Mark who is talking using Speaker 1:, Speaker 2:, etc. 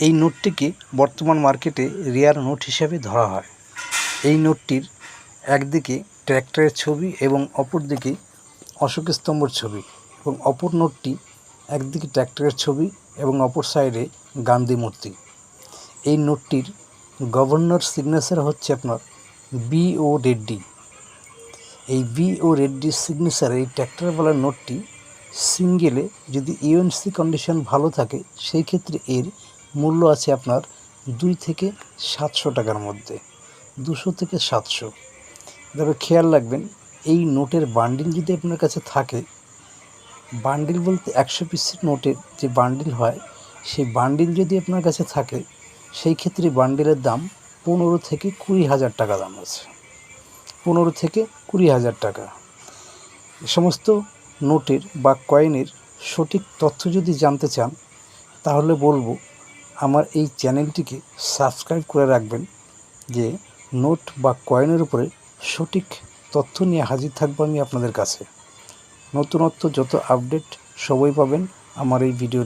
Speaker 1: এই নোটটিকে বর্তমান মার্কেটে রেয়ার নোট হিসাবে ধরা হয়। এই নোটটির একদিকে ট্র্যাক্টরের ছবি এবং অপর দিকে অশোক স্তম্ভর ছবি, এবং অপর নোটটি একদিকে ট্র্যাক্টরের ছবি এবং অপর সাইডে গান্ধী মূর্তি। এই নোটটির গভর্নর সিগনেচার হচ্ছে আপনার B.O. রেড্ডি। এই B.O. রেড্ডির সিগনেচারে এই ট্র্যাক্টরওয়ালা নোটটি সিঙ্গেলে যদি ইউএনসি কন্ডিশন ভালো থাকে সেই ক্ষেত্রে এর মূল্য আছে আপনার 2 থেকে 700 টাকার মধ্যে, 200 থেকে 700। তবে খেয়াল রাখবেন, এই নোটের বান্ডিল যদি আপনার কাছে থাকে, বান্ডিল বলতে 100 পিসের নোটের যে বান্ডিল হয় সেই বান্ডিল যদি আপনার কাছে থাকে সেই ক্ষেত্রে বান্ডিলের দাম 15 থেকে 20 হাজার টাকা দাম আছে, 15 থেকে 20 হাজার টাকা। এ সমস্ত নোটের বা কয়েনের সঠিক তথ্য যদি জানতে চান তাহলে বলবো আমার এই চ্যানেলটিকে সাবস্ক্রাইব করে রাখবেন, যে নোট বা কয়েনের উপরে সঠিক তথ্য নিয়ে হাজির থাকবো আমি আপনাদের কাছে। নতুনত্ব যত আপডেট সবই পাবেন আমার এই ভিডিও।